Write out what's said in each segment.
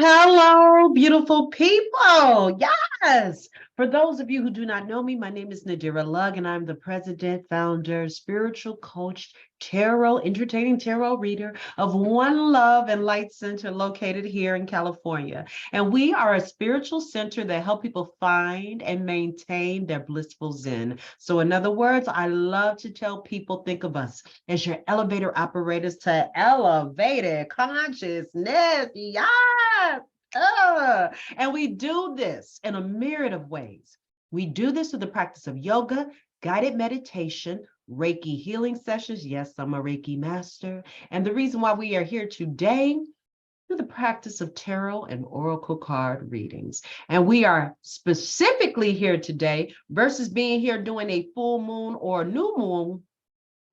Hello, beautiful people. Yes. For those of you who do not know me, my name is nadirahlugg, and I'm the president, founder, spiritual coach, tarot, entertaining tarot reader of One Love and Light Center located here in California. And we are a spiritual center that help people find and maintain their blissful Zen. So in other words, I love to tell people, think of us as your elevator operators to elevated consciousness. Yeah. And we do this in a myriad of ways. We do this through the practice of yoga, guided meditation, Reiki healing sessions. Yes, I'm a Reiki master. And the reason why we are here today through the practice of tarot and oracle card readings. And we are specifically here today versus being here doing a full moon or new moon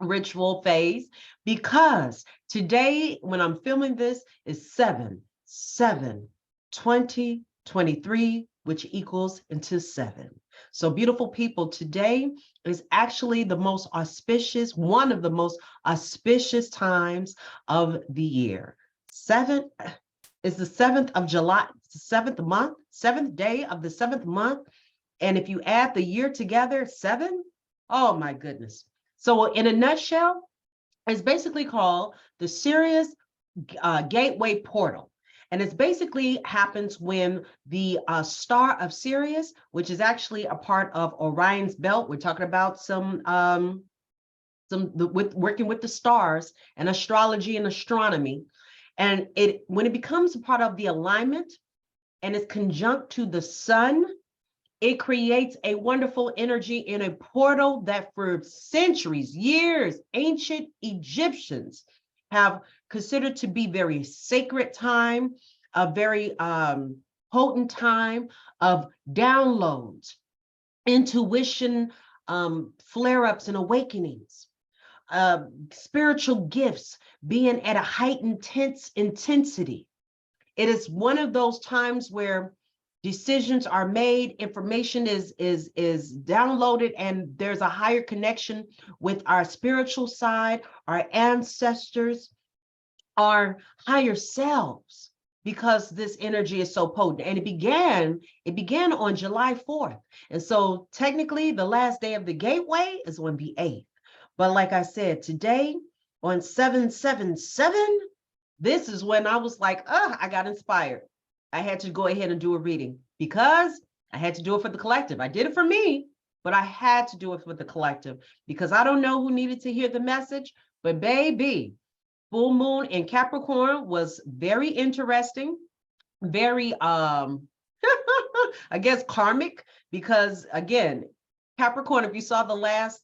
ritual phase, because today, when I'm filming this, is 7/7/2023, which equals into 7. So beautiful people, today is actually the most auspicious, one of the most auspicious times of the year. 7 is the 7th of July, 7th month, 7th day of the 7th month. And if you add the year together, 7, oh my goodness. So in a nutshell, it's basically called the SIRIUS Gateway Portal. And it's basically happens when the star of Sirius, which is actually a part of Orion's belt. We're talking about working with the stars and astrology and astronomy. And when it becomes a part of the alignment and it's conjunct to the sun, it creates a wonderful energy in a portal that for centuries, years, ancient Egyptians have considered to be very sacred time, a very potent time of downloads, intuition, flare-ups and awakenings, spiritual gifts being at a heightened intensity. It is one of those times where decisions are made, information is downloaded, and there's a higher connection with our spiritual side, our ancestors, our higher selves, because this energy is so potent. And it began on July 4th. And so technically the last day of the gateway is on the 8th. But like I said, today on 7/7/7, this is when I was like, I got inspired. I had to go ahead and do a reading because I had to do it for the collective. I did it for me, but I had to do it for the collective because I don't know who needed to hear the message, but baby, full moon in Capricorn was very interesting, very, I guess karmic, because again, Capricorn, if you saw the last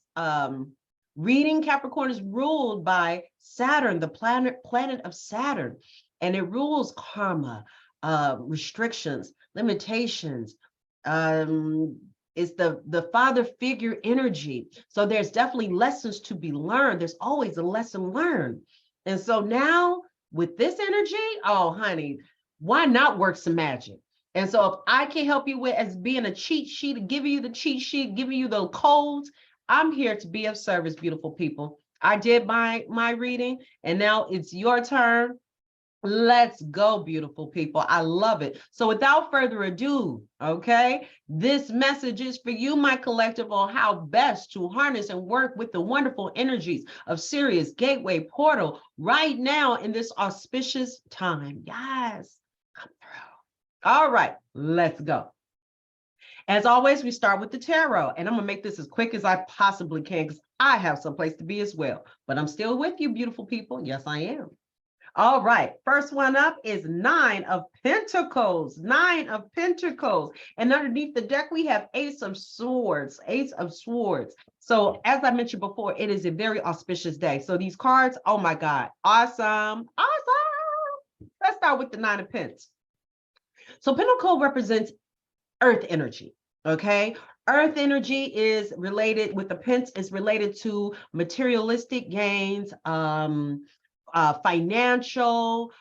reading, Capricorn is ruled by Saturn, the planet of Saturn, and it rules karma, restrictions, limitations. It's the father figure energy. So there's definitely lessons to be learned. There's always a lesson learned. And so now with this energy, oh honey, why not work some magic? And so if I can help you with as being a cheat sheet, giving you the cheat sheet, giving you the codes, I'm here to be of service, beautiful people. I did my reading, and now it's your turn. Let's go, beautiful people. I love it. So without further ado, okay, this message is for you, my collective, on how best to harness and work with the wonderful energies of SIRIUS Gateway Portal right now in this auspicious time. Yes, come through. All right, let's go. As always, we start with the tarot, and I'm gonna make this as quick as I possibly can because I have someplace to be as well, but I'm still with you, beautiful people. Yes, I am. All right, first one up is 9 of Pentacles, 9 of Pentacles. And underneath the deck, we have Ace of Swords, Ace of Swords. So as I mentioned before, it is a very auspicious day. So these cards, oh my God, awesome, awesome. Let's start with the 9 of Pentacles. So Pentacle represents earth energy, okay? Earth energy is related with the Pence, is related to materialistic gains, financial,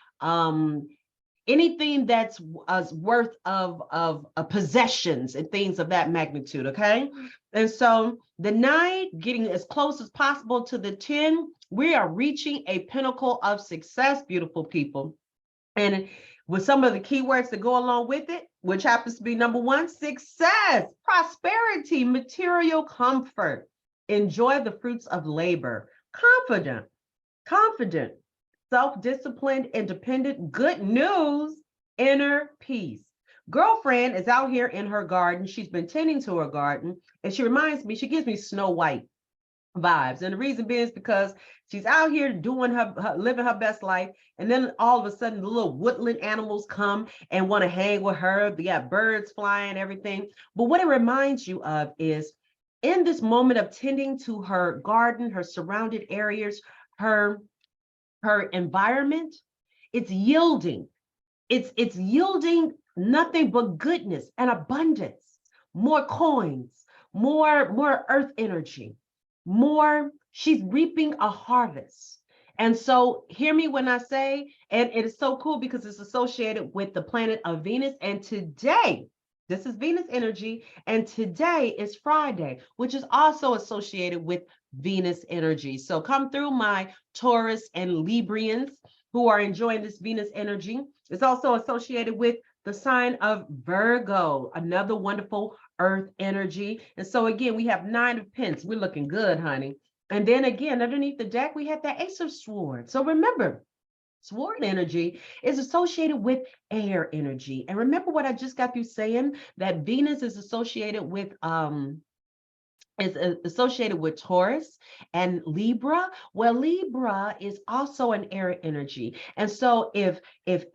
anything that's worth of possessions and things of that magnitude, okay? And so the 9, getting as close as possible to the 10, we are reaching a pinnacle of success, beautiful people. And with some of the keywords that go along with it, which happens to be number one, success, prosperity, material comfort, enjoy the fruits of labor, confident, self-disciplined, independent, good news, inner peace. Girlfriend is out here in her garden. She's been tending to her garden, and she reminds me, she gives me Snow White vibes. And the reason being is because she's out here doing living her best life. And then all of a sudden, the little woodland animals come and want to hang with her. They got birds flying, everything. But what it reminds you of is in this moment of tending to her garden, her surrounded areas, her environment, it's yielding. It's yielding nothing but goodness and abundance, more coins, more earth energy, more, she's reaping a harvest. And so hear me when I say, and it is so cool because it's associated with the planet of Venus. And today, this is Venus energy, and today is Friday, which is also associated with Venus energy. So come through, my Taurus and Librians who are enjoying this Venus energy. It's also associated with the sign of Virgo, another wonderful earth energy. And so again, we have 9 of Pentacles. We're looking good, honey. And then again, underneath the deck, we have the Ace of Swords. So remember, sword energy is associated with air energy. And remember what I just got through saying, that Venus is associated with Taurus and Libra. Well, Libra is also an air energy. And so if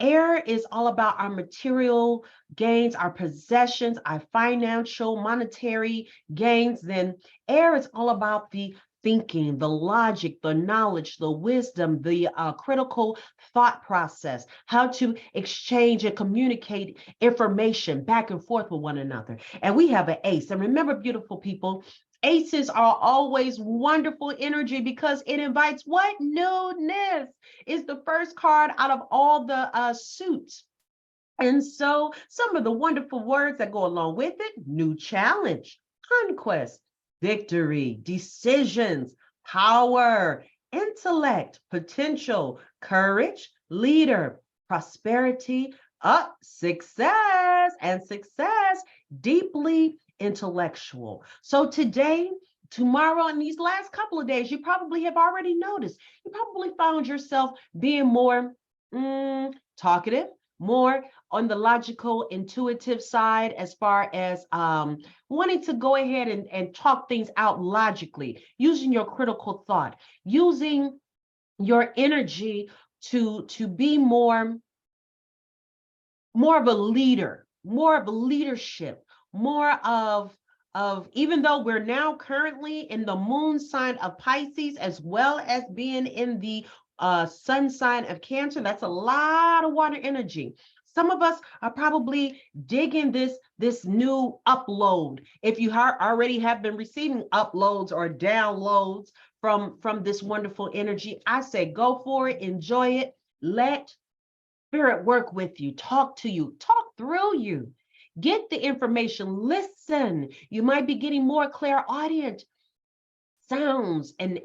air is all about our material gains, our possessions, our financial, monetary gains, then air is all about the thinking, the logic, the knowledge, the wisdom, the critical thought process, how to exchange and communicate information back and forth with one another. And we have an ace. And remember, beautiful people, aces are always wonderful energy because it invites what? Newness. Is the first card out of all the suits. And so some of the wonderful words that go along with it: new challenge, conquest, victory, decisions, power, intellect, potential, courage, leader, prosperity, success, and success, deeply intellectual. So today, tomorrow, and these last couple of days, you probably have already noticed, you probably found yourself being more talkative, more on the logical, intuitive side, as far as wanting to go ahead and talk things out logically, using your critical thought, using your energy to be more of a leader, more of a leadership, more of even though we're now currently in the moon sign of Pisces, as well as being in the sun sign of Cancer, that's a lot of water energy. Some of us are probably digging this new upload. If you already have been receiving uploads or downloads from this wonderful energy, I say go for it, enjoy it, let Spirit work with you, talk to you, talk through you. Get the information, listen. You might be getting more clairaudient sounds and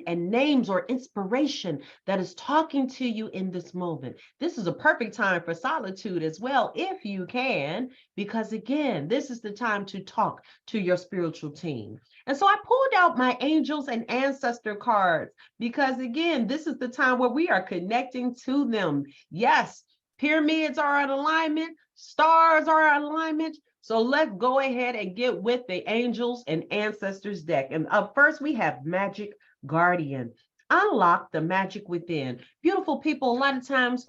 names or inspiration that is talking to you in this moment. This is a perfect time for solitude as well, if you can, because again, this is the time to talk to your spiritual team. And so I pulled out my angels and ancestor cards because again, this is the time where we are connecting to them. Yes, pyramids are in alignment, stars are in alignment. So let's go ahead and get with the angels and ancestors deck. And up first, we have Magic Guardian. Unlock the magic within. Beautiful people, a lot of times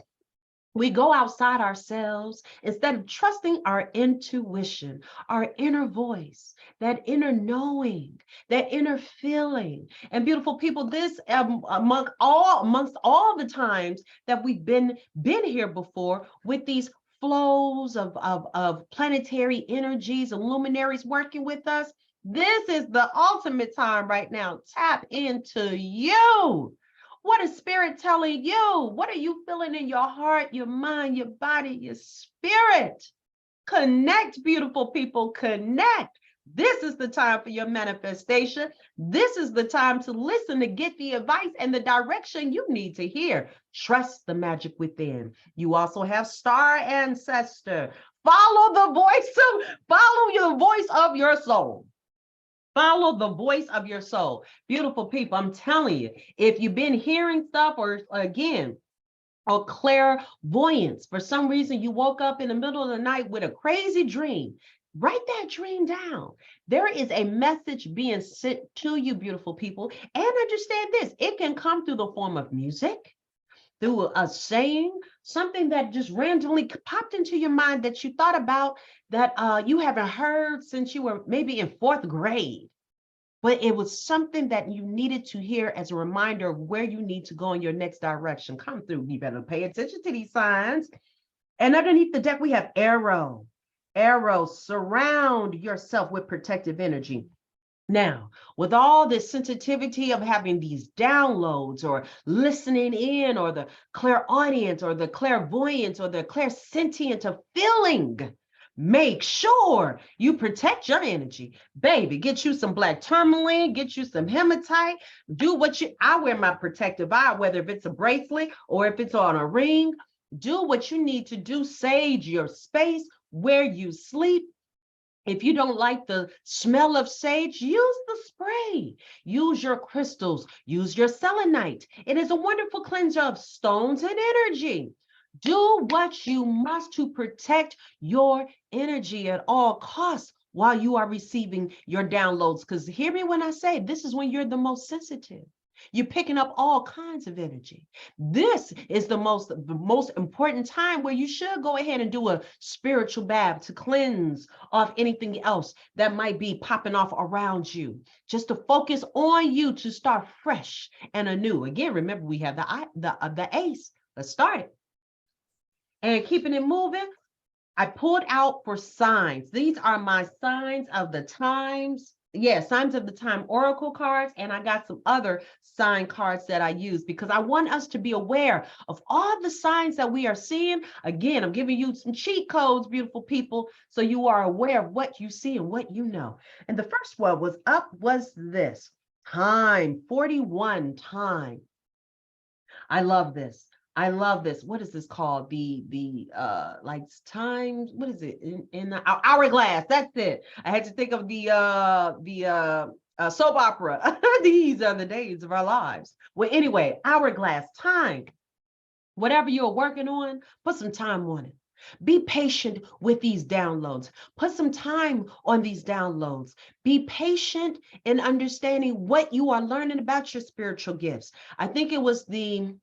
we go outside ourselves instead of trusting our intuition, our inner voice, that inner knowing, that inner feeling. And beautiful people, this amongst all the times that we've been here before with these flows of planetary energies and luminaries working with us, this is the ultimate time right now. Tap into you. What is Spirit telling you? What are you feeling in your heart, your mind, your body, your spirit? Connect, beautiful people, connect. This is the time for your manifestation. This is the time to listen, to get the advice and the direction you need to hear. Trust the magic within. You also have star ancestor. Follow the voice of your soul. Follow the voice of your soul. Beautiful people, I'm telling you, if you've been hearing stuff, or again, or clairvoyance, for some reason you woke up in the middle of the night with a crazy dream, write that dream down. There is a message being sent to you, beautiful people. And understand this, it can come through the form of music, through a saying, something that just randomly popped into your mind that you thought about, that you haven't heard since you were maybe in 4th grade. But it was something that you needed to hear as a reminder of where you need to go in your next direction. Come through. You better pay attention to these signs. And underneath the deck, we have arrow. Arrow, surround yourself with protective energy. Now, with all this sensitivity of having these downloads or listening in, or the clairaudience or the clairvoyance or the clairsentient of feeling, make sure you protect your energy. Baby, get you some black tourmaline, get you some hematite, do what I wear my protective eye, whether if it's a bracelet or if it's on a ring, do what you need to do. Sage your space where you sleep. If you don't like the smell of sage, use the spray. Use your crystals. Use your selenite. It is a wonderful cleanser of stones and energy. Do what you must to protect your energy at all costs while you are receiving your downloads. Because hear me when I say this is when you're the most sensitive. You're picking up all kinds of energy. This is the most important time where you should go ahead and do a spiritual bath to cleanse off anything else that might be popping off around you. Just to focus on you to start fresh and anew. Again, remember we have the ace. Let's start it. And keeping it moving, I pulled out for signs. These are my signs of the times. Yeah, signs of the time oracle cards, and I got some other sign cards that I use because I want us to be aware of all the signs that we are seeing. Again, I'm giving you some cheat codes, beautiful people, so you are aware of what you see and what you know. And the first one was this, time, 41 time. I love this. I love this. What is this called? The like time, what is it? In the hourglass. That's it. I had to think of the soap opera. These are the days of our lives. Well, anyway, hourglass, time. Whatever you're working on, put some time on it. Be patient with these downloads. Put some time on these downloads. Be patient in understanding what you are learning about your spiritual gifts. I think it was the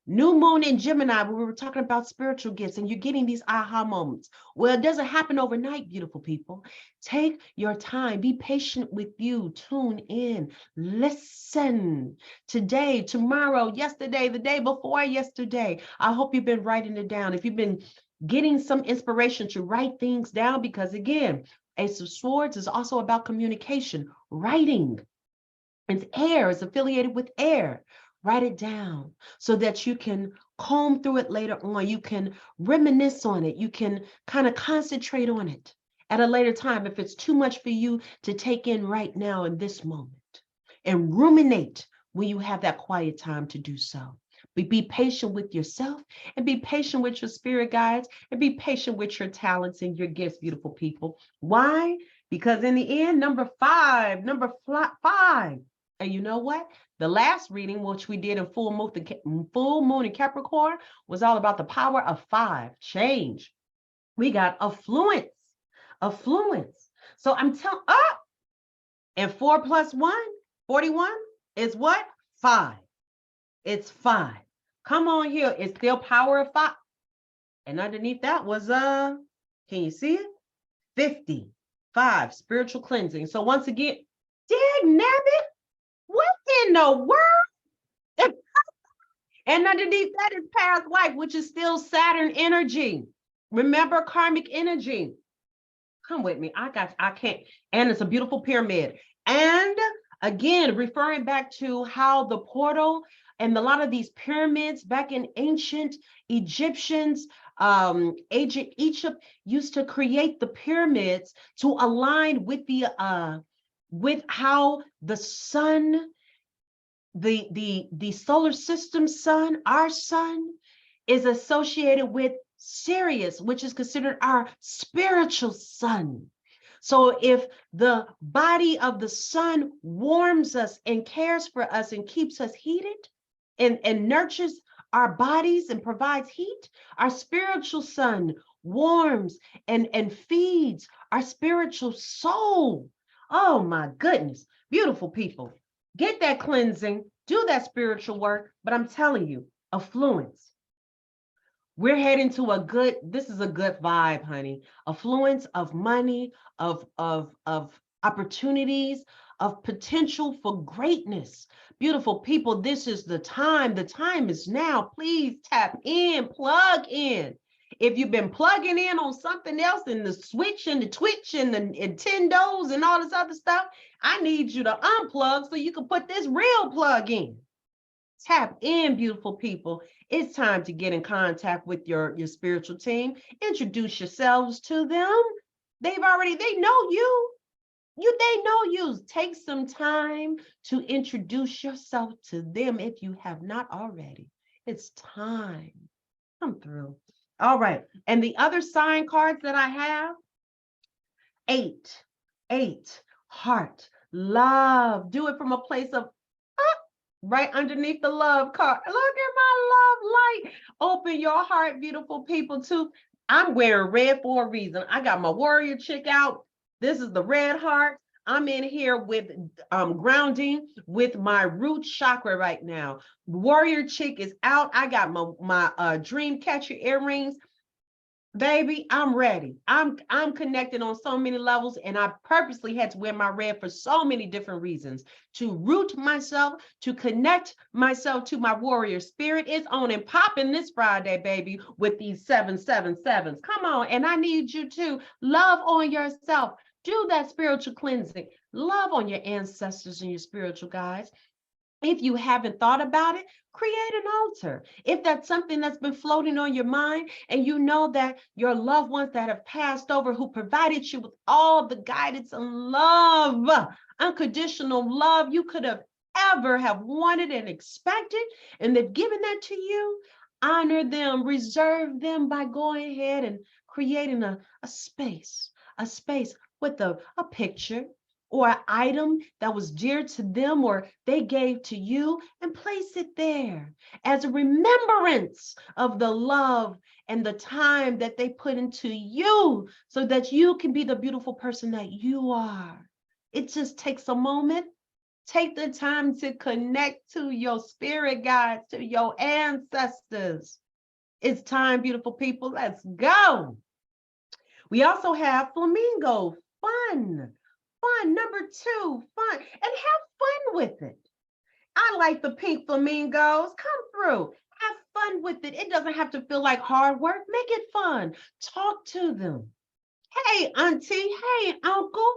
new moon in Gemini, where we were talking about spiritual gifts, and you're getting these aha moments. Well, it doesn't happen overnight, beautiful people. Take your time. Be patient with you. Tune in. Listen. Today, tomorrow, yesterday, the day before yesterday. I hope you've been writing it down. If you've been getting some inspiration to write things down, because again, Ace of Swords is also about communication, writing. And air is affiliated with air. Write it down so that you can comb through it later on. You can reminisce on it. You can kind of concentrate on it at a later time if it's too much for you to take in right now in this moment. And ruminate when you have that quiet time to do so. But be patient with yourself and be patient with your spirit guides and be patient with your talents and your gifts, beautiful people. Why? Because in the end, number five. And you know what? The last reading, which we did in full moon in Capricorn, was all about the power of 5, change. We got affluence. So I'm telling, and 4 plus 1, 41 is what? 5. It's 5. Come on here. It's still power of 5. And underneath that was, can you see it? 55, spiritual cleansing. So once again, dag nabbit, what in the world? And underneath that is past life, which is still Saturn energy. Remember karmic energy. Come with me. I can't. And it's a beautiful pyramid. And again, referring back to how the portal And a lot of these pyramids back in ancient Egyptians, ancient Egypt used to create the pyramids to align with the with how the sun, the solar system sun, our sun, is associated with Sirius, which is considered our spiritual sun. So if the body of the sun warms us and cares for us and keeps us heated and nurtures our bodies and provides heat, our spiritual sun warms and feeds our spiritual soul. Oh my goodness, beautiful people. Get that cleansing, do that spiritual work, but I'm telling you, affluence. We're heading to this is a good vibe, honey. Affluence of money, of opportunities, of potential for greatness. Beautiful people, this is the time. The time is now. Please tap in, plug in. If you've been plugging in on something else and the Switch and the Twitch and the Nintendos and all this other stuff, I need you to unplug so you can put this real plug in. Tap in, beautiful people. It's time to get in contact with your spiritual team. Introduce yourselves to them. They know you. They know you. Take some time to introduce yourself to them if you have not already. It's time. Come through. All right. And the other sign cards that I have, 8, heart, love. Do it from a place of right underneath the love card. Look at my love light. Open your heart, beautiful people, too. I'm wearing red for a reason. I got my warrior chick out. This is the red heart. I'm in here with grounding with my root chakra right now. Warrior chick is out. I got my dream catcher earrings. Baby, I'm ready. I'm connected on so many levels, and I purposely had to wear my red for so many different reasons. To root myself, to connect myself to my warrior spirit. It's on and popping this Friday, baby, with these 777s. Come on, and I need you to love on yourself. Do that spiritual cleansing. Love on your ancestors and your spiritual guides. If you haven't thought about it, create an altar. If that's something that's been floating on your mind and you know that your loved ones that have passed over, who provided you with all the guidance and love, unconditional love you could have ever have wanted and expected, and they've given that to you, honor them, reserve them by going ahead and creating a space with a picture, or an item that was dear to them or they gave to you, and place it there as a remembrance of the love and the time that they put into you so that you can be the beautiful person that you are. It just takes a moment. Take the time to connect to your spirit guides, to your ancestors. It's time, beautiful people. Let's go. We also have flamingo, fun. Number 2, fun, and have fun with it. I like the pink flamingos. Come through. Have fun with it. It doesn't have to feel like hard work. Make it fun. Talk to them. Hey, auntie. Hey, uncle.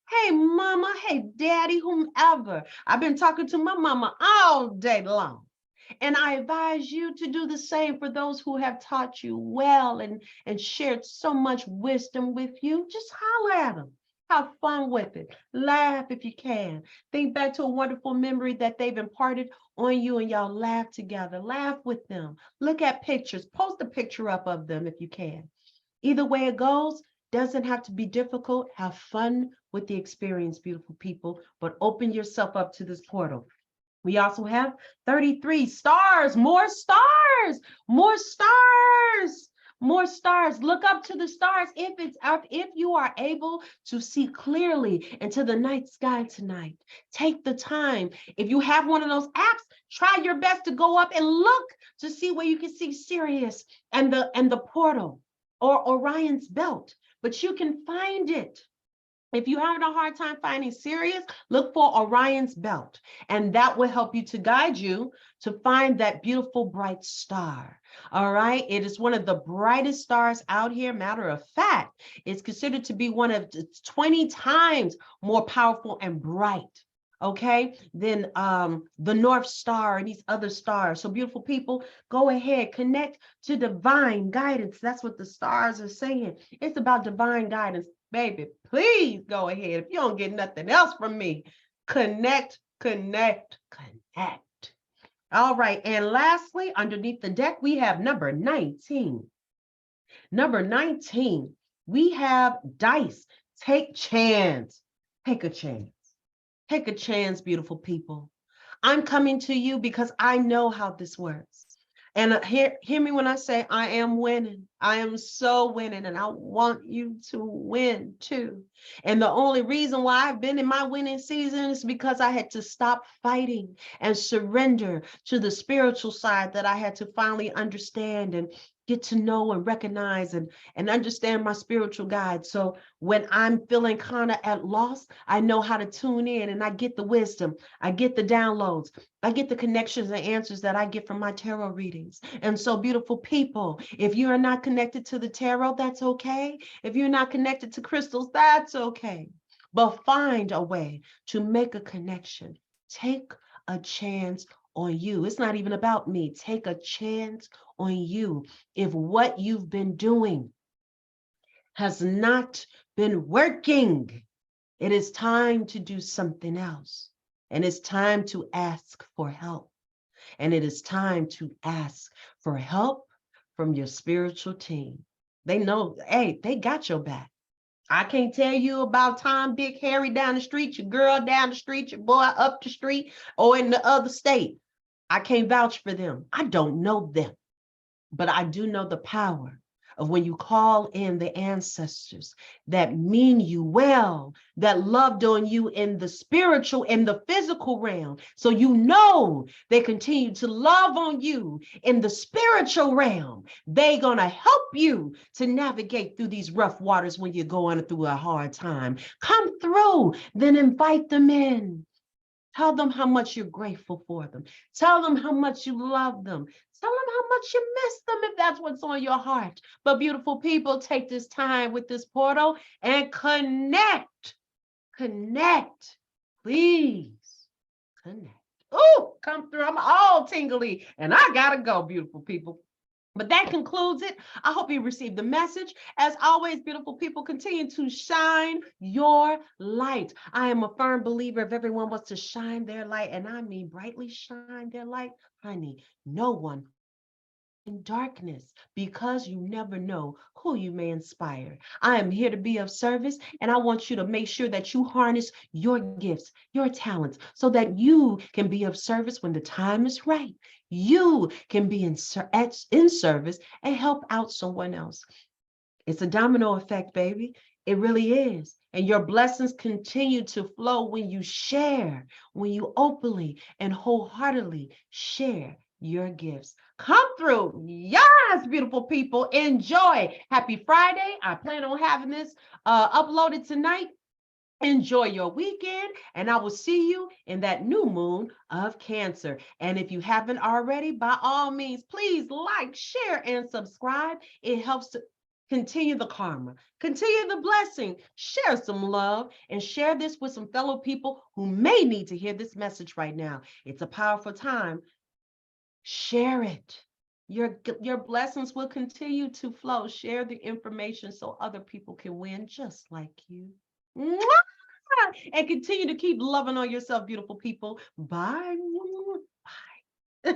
Hey, mama. Hey, daddy, whomever. I've been talking to my mama all day long. And I advise you to do the same for those who have taught you well and shared so much wisdom with you. Just holler at them. Have fun with it. Laugh if you can. Think back to a wonderful memory that they've imparted on you, and y'all laugh together. Laugh with them. Look at pictures. Post a picture up of them if you can. Either way it goes, doesn't have to be difficult. Have fun with the experience, beautiful people, but open yourself up to this portal. We also have 33 stars, more stars, more stars. More stars. Look up to the stars if you are able to see clearly into the night sky tonight. Take the time. If you have one of those apps, try your best to go up and look to see where you can see Sirius and the portal or Orion's belt. But you can find it. If you're having a hard time finding Sirius, look for Orion's belt, and that will help you to guide you to find that beautiful bright star. All right, it is one of the brightest stars out here. Matter of fact, it's considered to be one of 20 times more powerful and bright. okay, then the North Star and these other stars. So beautiful people, go ahead, connect to divine guidance. That's what the stars are saying. It's about divine guidance. Baby, please go ahead. If you don't get nothing else from me, connect, connect, connect. All right, and lastly, underneath the deck, we have number 19. Number 19, we have dice. Take chance. Take a chance. Take a chance, beautiful people. I'm coming to you because I know how this works. And hear me when I say I am winning. I am so winning, and I want you to win too. And the only reason why I've been in my winning season is because I had to stop fighting and surrender to the spiritual side that I had to finally understand and get to know and recognize and understand my spiritual guide. So when I'm feeling kind of at loss, I know how to tune in, and I get the wisdom, I get the downloads, I get the connections and answers that I get from my tarot readings. And so beautiful people, if you are not connected to the tarot, that's okay. If you're not connected to crystals, that's okay. But find a way to make a connection. Take a chance on you. It's not even about me. Take a chance on you. If what you've been doing has not been working, it is time to do something else. And it's time to ask for help. And it is time to ask for help from your spiritual team. They know, hey, they got your back. I can't tell you about Tom, Dick, Harry down the street, your girl down the street, your boy up the street, or in the other state. I can't vouch for them. I don't know them, but I do know the power of when you call in the ancestors that mean you well, that loved on you in the spiritual and the physical realm. So you know they continue to love on you in the spiritual realm. They're gonna help you to navigate through these rough waters when you're going through a hard time. Come through, then invite them in. Tell them how much you're grateful for them. Tell them how much you love them. Tell them how much you miss them if that's what's on your heart. But beautiful people, take this time with this portal and connect. Connect. Please connect. Oh, come through. I'm all tingly and I gotta go, beautiful people. But that concludes it. I hope you received the message. As always, beautiful people, continue to shine your light. I am a firm believer if everyone wants to shine their light, and I mean brightly shine their light, honey, no one in darkness, because you never know who you may inspire. I am here to be of service, and I want you to make sure that you harness your gifts, your talents, so that you can be of service when the time is right. You can be in service and help out someone else. It's a domino effect, baby. It really is. And your blessings continue to flow when you share, when you openly and wholeheartedly share your gifts. Come through. Yes, beautiful people. Enjoy. Happy Friday. I plan on having this uploaded tonight. Enjoy your weekend, and I will see you in that new moon of Cancer. And if you haven't already, by all means, please like, share, and subscribe. It helps to continue the karma, continue the blessing, share some love, and share this with some fellow people who may need to hear this message right now. It's a powerful time. Share it. Your blessings will continue to flow. Share the information so other people can win just like you. Mwah! And continue to keep loving on yourself, beautiful people. Bye. Bye.